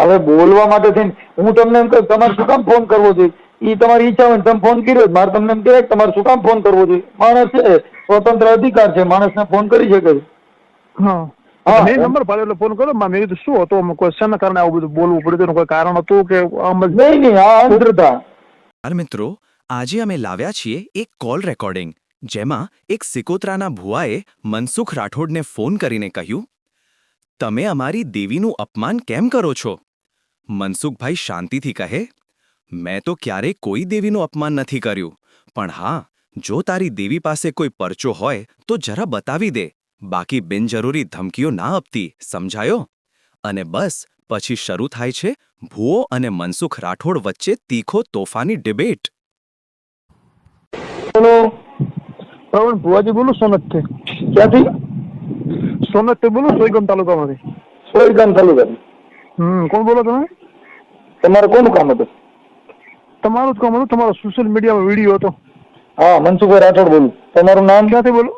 હવે બોલવા માટે થઈને હું તમને એમ કહું તમારે શું કામ ફોન કરવો જોઈએ? એ તમારી ઈચ્છા હોય તમે ફોન કર્યો, મારે તમને એમ કહેવાય તમારે શું કામ ફોન કરવો જોઈએ? માણસ છે, સ્વતંત્ર અધિકાર છે, માણસને ફોન કરી શકે છે. હા, મેં નંબર પાડ્યો એટલે ફોન કર્યો. મેં કીધું શું હતું, કોઈ શેના કારણે આવું બધું બોલવું પડ્યું, કોઈ કારણ હતું કે આમ જ? નહીં, આ અંધશ્રદ્ધા. મિત્રો, આજે અમે લાવ્યા છીએ એક કોલ રેકોર્ડિંગ, જેમાં એક સિકોતરાના ભુવાએ મનસુખ રાઠોડને ફોન કરીને કહ્યું, તમે અમારી દેવીનું અપમાન કેમ કરો છો? મનસુખભાઈ શાંતિથી કહે, મેં તો ક્યારેય કોઈ દેવીનું અપમાન નથી કર્યું, પણ હા, જો તારી દેવી પાસે કોઈ પરચો હોય તો જરા બતાવી દે, બાકી બિનજરૂરી ધમકીઓ ના આપતી, સમજાયો? અને બસ પછી શરૂ થાય છે ભુવો અને મનસુખ રાઠોડ વચ્ચે તીખો તોફાની ડિબેટ. બોલો. પ્રવીણ ભુવાજી બોલું, સોનતથી. ક્યાંથી? સોનતથી બોલું, સોયગામ તાલુકામાંથી. સોયગામ તાલુકા. કોણ બોલો તમે? તમારે કોનું કામ હતું? તમારું જ કામ હતું, તમારો સોશિયલ મીડિયામાં વિડીયો હતો. હા, મનસુખભાઈ રાઠોડ બોલું. તમારું નામ? ક્યાંથી બોલો?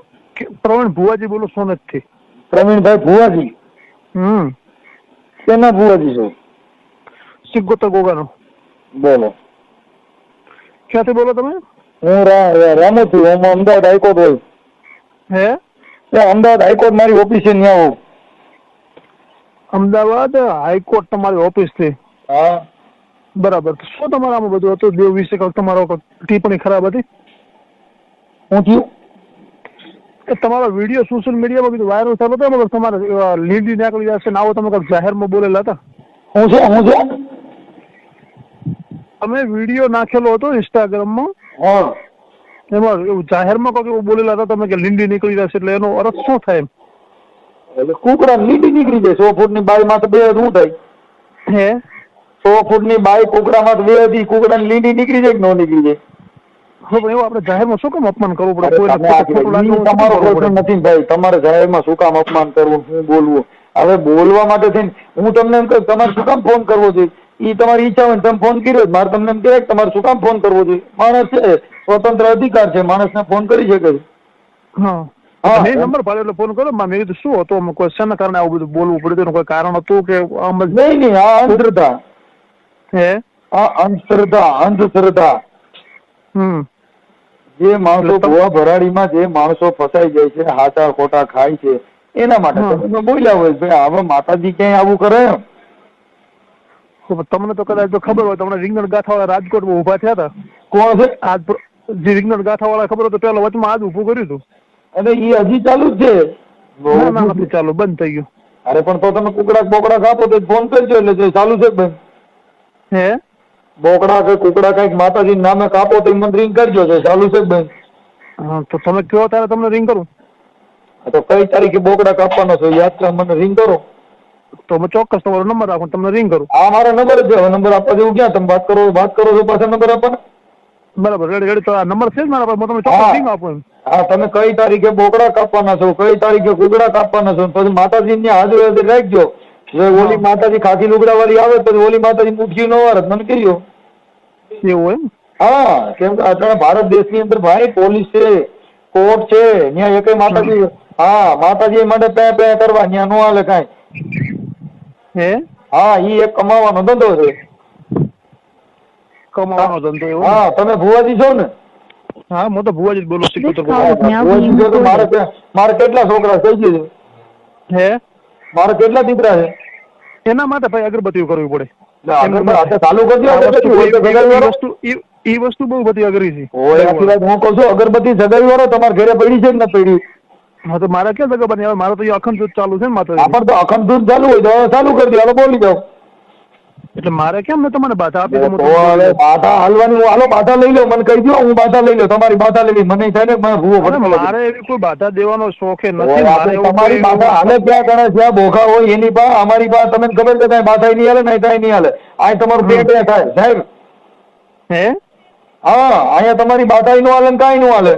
પ્રવીણ ભુવાજી બોલો, સોનતથી. પ્રવીણભાઈ ભુવાજી? કેના ભુવાજી છો? સિકોતર ગોગાનો. બોલો. ક્યાંથી બોલો તમે? હું રામોથી. હું અમદાવાદ હાઈકોર્ટ હોય. હે? અમદાવાદ હાઈકોર્ટ મારી ઓફિસ છે, ત્યાં હોઉં. અમદાવાદ હાઈકોર્ટ તમારી ઓફિસ થી? હા. બરાબર. શું તમારા આમાં બધું હતું દેવ વિશે? તમારો ટિપ્પણી ખરાબ હતી? શું થયું? તમારો વિડીયો સોશિયલ મીડિયામાં બધું વાયરલ થયો હતો, મતલબ તમારે લીડી નીકળી જશે ને આવો તમે કંઈક જાહેરમાં બોલેલા હતા. હું છે? અમે વિડીયો નાખેલો હતો ઇન્સ્ટાગ્રામમાં. હા. એમાં એવું જાહેરમાં કંઈક એવું બોલેલા હતા તમે કે લીંડી નીકળી જશે, એટલે એનો અર્થ શું થાય? એટલે કુકડા લીંડી નીકળી જાય. 100 ફૂટની બાઈ માં તો બે શું થાય? હે? 100 ફૂટની બાઈ કુકડા માં બે હતી, કુકડા ની લીંડી નીકળી જાય કે ન નીકળી જાય? એવું આપણે જાહેરમાં શું કામ અપમાન કરવું પડે? તમારો પ્રશ્ન નથી ભાઈ, તમારે જાહેરમાં શું કામ અપમાન કરવું, શું બોલવું? હવે બોલવા માટે થઈને હું તમને એમ કહું તમારે શું કામ ફોન કરવો જોઈએ? એ તમારી ઈચ્છા હોય તમે ફોન કર્યો, મારે તમને એમ કહેવાય તમારે શું કામ ફોન કરવો જોઈએ? માણસ છે, સ્વતંત્ર અધિકાર છે, માણસને ફોન કરી શકે છે. હા, મેં નંબર પાડ્યો એટલે ફોન કર્યો. મેં કીધું શું હતું, કોઈ શેના કારણે આવું બધું બોલવું પડ્યું, કોઈ કારણ હતું કે આમ જ? નહીં, આ અંધશ્રદ્ધા. હે? આ અંધશ્રદ્ધા. જે માણસો ભુવા ભરાડીમાં જે માણસો ફસાઈ જાય છે, હાચા ખોટા ખાય છે, એના માટે તમે બોલ્યા હોય ભાઈ હવે માતાજી ક્યાંય આવું કરે? તમને તો કદાચ ખબર હોય, તમને રીંગણ ગાથા વાળા રાજકોટમાં ઉભા થયા હતા. કોણ છે? આજ જે રીંગણ ગાથા વાળા ખબર હોય તો પેલા વચમાં આજ ઉભું કર્યું હતું. અને એ હજી ચાલુ જ છે? નથી ચાલુ, બંધ થઈ ગયું. અરે પણ તો તમે કુકડા બોકડા કાપો તો ફોન કરજો એટલે ચાલુ છે બંધ. હે? બોકડા કે કુકડા કઈક માતાજી નામે કાપો તો મને રિંગ કરજો, ચાલુ છે બંધ. હા, તો તમે કયો ત્યારે તમને રિંગ કરું. તો કઈ તારીખે બોકડા કાપવાનો છો યાદ કરો, મને રિંગ કરો. તો હું ચોક્કસ તમારો નંબર રાખું, તમને રિંગ કરું. હા, મારો નંબર છે. હવે નંબર આપવા જેવું ક્યાં? તમે વાત કરો છો પાછા નંબર આપવાના? બરાબર, રેડી. તો આ નંબર છે જ મારા પાસે, તમે ચોક્કસ રિંગ આપો. હા, તમે કઈ તારીખે બોકડા કાપવાના છો, કઈ તારીખે કુકડા કાપવાના છો, પછી માતાજી ની હાજરી રાખજો. ઓલી માતાજી ખાખી લુગડા વાળી આવે તો ઓલી માતાજી મુઠ્ઠી નો વાર મને કહ્યો એવું એમ? હા, કેમ કે અત્યારે ભારત દેશની અંદર ભાઈ પોલીસ છે, કોર્ટ છે, ત્યાં એક માતાજી, હા માતાજી માટે પે કરવા ત્યાં નો હાલે કાંઈ. હે? હા, ઈ એક કમાવાનો ધંધો છે. કમાવાનો ધંધો એવો? હા, તમે ભુવાજી છો ને? હા, હું તો ભુવાજી જ બોલું. ભુવાજી છો તો મારે કેટલા છોકરા થઈ ગયું છે? હે? મારે કેટલા દીકરા છે? એના માટે ભાઈ અગરબત્તીઓ કરવી પડે. ચાલુ કરજો. એ વસ્તુ બહુ બધી અઘરી છે. હું કહું છું અગરબત્તી જગાવી વાળો તમારે ઘરે પડી છે કે ના પડી? હા, તો મારે ક્યાં જગા બની? મારે તો અખંડ દૂધ ચાલુ છે ને માત્ર. પણ તો અખંડ દૂધ ચાલુ હોય તો ચાલુ કરી દો, હાલો બોલી જાઓ. એટલે મારે કેમ મેં તમને બાધા આપી? બાધા હાલવાની, હાલો બાધા લઈ લો, મને કહી દો હું બાધા લઈ લો. તમારી બાધા લેવી મને થાય ને મારે એવી કોઈ બાધા દેવાનો શોખ નથી. તમારી બાધા હાલે ક્યાં ગણે જ્યાં બોખા હોય એની પાસે, અમારી પાસે તમને ખબર છે કઈ બાધા નહીં હાલે, નહીં થાય નહીં હાલે. આ તમારું પેટ થાય સાહેબ. હે? હા, અહીંયા તમારી બાધા નું હાલે કઈ નું હાલે.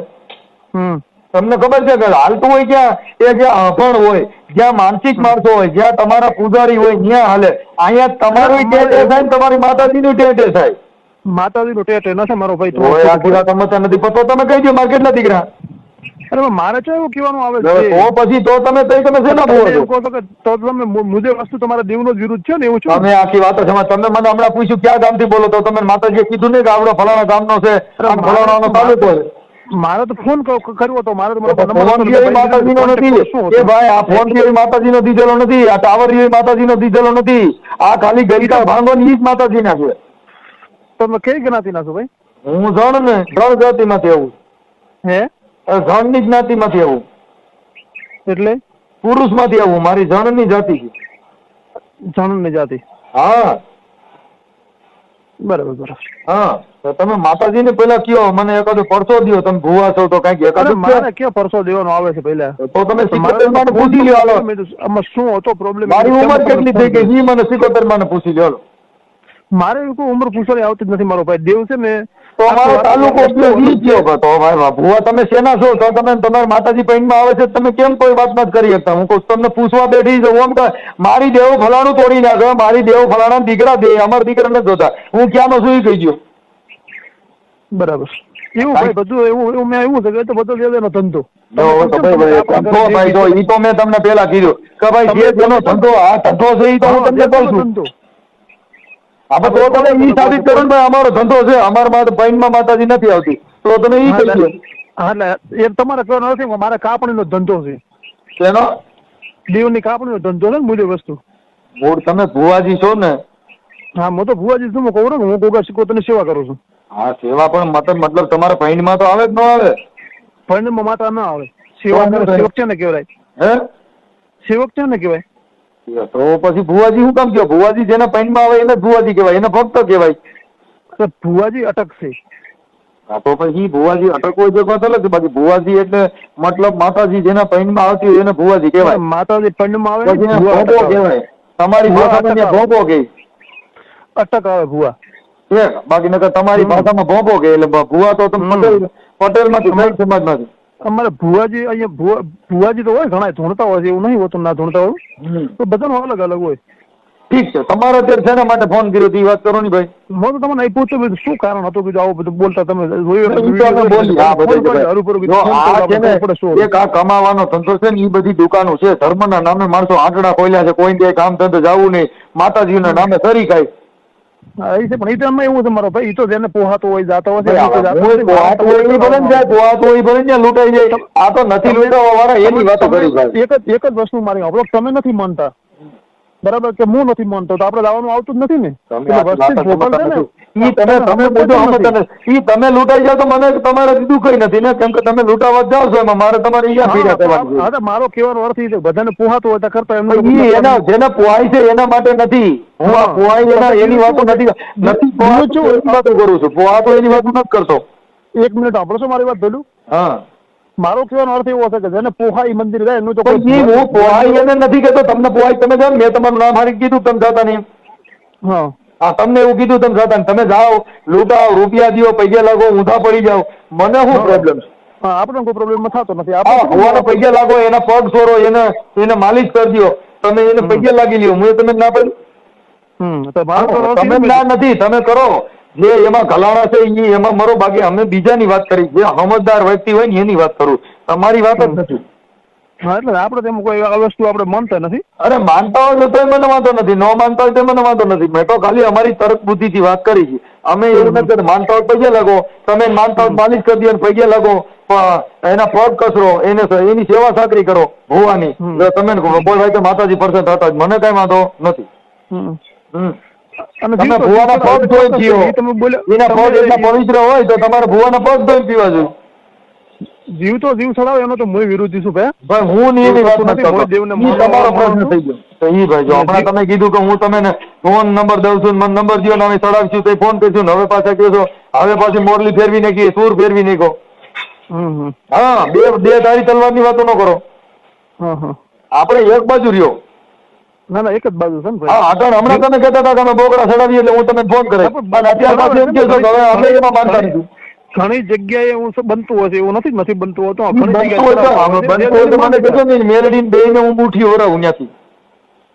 તમને ખબર છે કે હાલતું હોય ક્યાં? એ જ્યાં અભણ હોય, જ્યાં માનસિક માણસો હોય, જ્યાં તમારા પૂજારી હોય ત્યાં હાલે. અહીંયા તમારું ટેટે થાય ને તમારી માતાજી નું ટેટે થાય. માતાજી નું ટેટે નથી મારો ભાઈ. તમે નથી પતો, તમે કહી દો મારે કેટલા દીકરા? અરે મારે તો એવું કહેવાનું આવે હવે છે તો પછી તો તમે શેના બોલો છો? એવું કહો છો કે તો તમે મુદ્દે વસ્તુ તમારા દેવનો જ વિરુદ્ધ છે ને એવું છે. તમે આખી વાતો સમજ. તમે મને હમણાં પૂછ્યું ક્યાં ગામથી બોલો, તો તમે માતાજીએ કીધું નહીં કે આવડો ફલાણા ગામનો છે, આમ ફલાણાનો તાલુકો છે. મારે તો ફોન કર્યો હતો, મારે તો મારો તો નંબર ફોન હતો, બી માતાજીનો નથી એ ભાઈ, આ ફોન બી માતાજીનો દીધેલો નથી, આ ટાવર બી માતાજીનો દીધેલો નથી, આ ખાલી ગઈકા ભાંગો ની જ માતાજીના છે. તમે કઈ જ્ઞાતિ ના છો ભાઈ? હું જણ ને 3 જાતિમાંથી આવું, હે જણની જ જ્ઞાતિમાંથી આવું, એટલે પુરુષમાંથી આવું, મારી જણની જાતિ છે. જણની જાતિ. હા બરાબર બરાબર. હા, તો તમે માતાજીને પેલા કયો, મને એકાદો પરસો દ્યો, તમે ભૂવા છો તો કઈક અરે એકાદું મારે ક્યાં પરસો દેવાનો આવે છે પહેલા? તો તમે 77 માં પૂછી લ્યો. હાલો, આમાં શું હતો પ્રોબ્લેમ? મારી ઉંમર કેટલી થઈ ગઈ ઈ મને 77 માં પૂછી લ્યો. હાલો, મારે એવું કોઈ ઉંમર પૂછવાની આવતી જ નથી મારો ભાઈ. દેવ છે ને તો અમારો તાલુકો ઈ કયો તો ભાઈ ભૂવા તમે શેના છો? તો તમે તમારા માતાજી પૈણમાં આવે છે, તમે કેમ કોઈ વાત નથી કરી શકતા? હું કહું તમને પૂછવા બેઠી છું, એમ કે મારી દેવ ફલાણું તોડી નાખે, મારી દેવ ફલાણા દીકરા દે, અમારા દીકરા નથી જોતા, હું ક્યાંનો છું ઈ કહી ગયો. બરાબર એવું ભાઈ બધું એવું મેં એવું છે કે તો બધો લેવાનો ધંધો. ભાઈ જો ઈ તો મેં તમને પેલા કીધું કે ભાઈ જે તેનો ધંધો, આ ધંધો છે ઈ તો હું તમને કહું છું. ધંધો આપણે તો તમે ઈ સાબિત કરો ને ભાઈ અમારો ધંધો છે, અમારા પૈણમાં માતાજી નથી આવતી, તો તમે ઈ કહી દો. એટલે એ તમારે કહેવાનો નથી, મારે કાપણીનો ધંધો છે. શેનો? દેવની કાપણીનો ધંધો છે ને, મૂલ્ય વસ્તુ. મૂળ તમે ભુવાજી છો ને? હા, હું તો ભુવાજી છું, હું કહું ને હું ગોગા શિકોતરની સેવા કરું છું. હા, સેવા પણ મતલબ તમારા પૈણમાં તો આવે જ ન આવે? પૈણમાં માતા ના આવે. સેવા સેવક છે ને કહેવાય. હે સેવક છે ને કહેવાય. તો પછી ભુવાજી શું કામ કયો? ભુવાજી જેના પૈણમાં આવે એને ભુવાજી કહેવાય, એને ભક્ત કહેવાય. ભુવાજી અટકશે. હા, તો પછી ભુવાજી અટકવો જે વાત અલગ છે, બાકી ભુવાજી એટલે મતલબ માતાજી જેના પૈણમાં આવતી હોય એને ભુવાજી કહેવાય. માતાજી પૈણમાં આવે પછી એને ભોગો કહેવાય. તમારી ભાષામાં ત્યાં ભોગો કહે. અટક આવે ભુવા. બાકી નકર તમારી ભાષામાં ભોગો કહે, એટલે ભુવા તો તમે પટેલમાંથી નાઈ સમાજમાંથી. અમારે ભુવાજી અહીંયા ભુવાજી તો હોય ઘણા ધૂણતા હોય છે, એવું નહીં હોતું ના ધૂણતા હોય, તો બધાનું અલગ અલગ હોય. ઠીક છે, તમારે અત્યારે શેના માટે ફોન કર્યો એ વાત કરો ને ભાઈ. હું તો તમને પૂછ્યું શું કારણ હતું કે આવું બધું બોલતા તમે એક આ કમાવાનો ધંધો છે ને એ બધી દુકાનો છે, ધર્મના નામે માણસો આંકડા ખોલ્યા છે, કોઈ ક્યાંય કામ ધંધો જવું નહીં, માતાજીના નામે સરી ખાય. હા એ છે, પણ એ તો એમાં એવું છે મારો ભાઈ, એ તો જેને પોહાતો હોય જાતો હોય લૂંટાઈ જાય. આ તો નથી લૂંટાવા વાળા એની વાતો કરી. એક જ વસ્તુ મારી આપણો તમે નથી માનતા બરાબર કે હું નથી માનતો, તો આપણે લાવવાનું આવતું જ નથી ને. તમે લૂંટાઈ જાવ તો મને તમારે દુઃખ નથી ને, કેમ કે તમે લૂંટાવા જાવ છો એમાં મારે તમારે અહીંયા મારો કહેવાનો અર્થ એ છે બધાને પોહાતો હોય કરતા એના જેને પોહાય છે એના માટે નથી. હું આ પોહાય એની વાતો નથી વાતો કરું છું, પોહાતો એની વાતો નથી કરતો. 1 મિનિટ આપણો છો મારી વાત પેલું. હા, મારો કહેવાનો અર્થ એવો છે કે જેને પોહાઈ મંદિર જાય એનું તો હું પોહાઈ એને નથી કહેતો, તમને પોહાઈ તમે જાઓ, મેં તમારું નામ હારી કીધું, તમે જાતા નહીં. હા, તમને એવું કીધું તમે જાતા નહીં, તમે જાઓ લૂંટાઓ, રૂપિયા દો, પૈસા લાગો, ઊંધા પડી જાઓ, મને શું પ્રોબ્લેમ? હા, આપણે કોઈ પ્રોબ્લેમ થતો નથી. હોવાનો પૈસા લાગો, એના પગ સોરો, એને માલિશ કરી દો, તમે એને પૈસા લાગી લ્યો, હું તમે ના પડ્યું. તમે ના નથી, તમે કરો જે એમાં ગલાણા છે એમાં મરો, બાકી અમે બીજાની વાત કરી, જે સમજદાર વ્યક્તિ હોય ને એની વાત કરું, તમારી વાત જ નથી. હા, એટલે આપણે તેમાં કોઈ આ વસ્તુ આપણે માનતા નથી. અરે માનતા હોય તો મને વાંધો નથી, ન માનતા હોય તો મને વાંધો નથી. મેં તો ખાલી અમારી તર્ક બુદ્ધિથી વાત કરી છે. અમે એવું નથી માનતા હોય પૈસા લાગો, તમે માનતા હોય માલિશ કરી દો, પૈસા લાગો, એના પગ કસરો, એની સેવા સાકરી કરો ભુવાની. તમે બોલ કે માતાજી પરસેન્ટ હતા, મને કઈ વાંધો નથી. તમે ભુવાના પગ ધોઈને પીવો, એના પગ એટલા પવિત્ર હોય તો તમારે ભુવાના પગ ધોઈને પીવા જોઈએ. જીવ તો જીવ છોડાવે એનો તો હું વિરોધી છું ભાઈ, હું નહીં એની વાત નથી કરતો. તમારો પ્રશ્ન થઈ ગયો તો ઈ ભાઈ, જો હમણાં તમે કીધું કે હું તમને ફોન નંબર દઉં છું, મને નંબર દો ને અમે ચડાવીશું, તો ફોન કરીશું, હવે પાછા કહો છો હવે પાછી મોરલી ફેરવી નાખી, સૂર ફેરવી નાખો. હા, બે તારી તલવારની વાતો ન કરો. આપણે એક બાજુ રહ્યો. ના ના, એક જ બાજુ છે ને. હા, આગળ હમણાં તમે કહેતા હતા કે અમે બોકડા ચડાવીએ એટલે હું તમને ફોન કરે, અત્યાર પાછું એમ કહો છો કે હવે અમે એમાં માનતા નથી. ઘણી જગ્યાએ એવું બનતું હોય છે, એવું નથી બનતું હોતું. મને કહેશો ને મેલડી બેને હું મુઠ્ઠી ઓરાવું ત્યાંથી.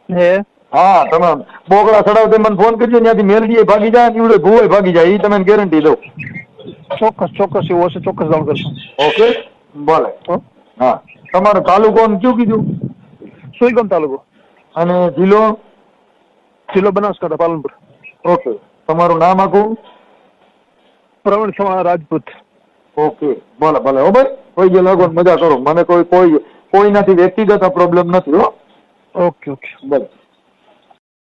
હે હા, તમે બોકડા ચડાવ તે મને ફોન કરજો, ત્યાંથી મેલડી ભાગી જાય, નીવડે ભૂવાય ભાગી જાય, એ તમે ગેરંટી દઉં. ચોક્કસ એવું હશે, ચોક્કસ જાણ કરશો. ઓકે, ભલે. હા, તમારો તાલુકો આમ કયું કીધું? સોયગામ તાલુકો, અને જિલ્લો? જિલ્લો બનાસકાંઠા, પાલનપુર. ઓકે, તમારું નામ આખું? પ્રવીણ સમાર રાજપૂત. ઓકે, ભલે ભલે હો ભાઈ, કોઈ જે લાગો મજા કરો, મને કોઈ કોઈનાથી વ્યક્તિગત પ્રોબ્લેમ નથી હો. Okay okay. બસ.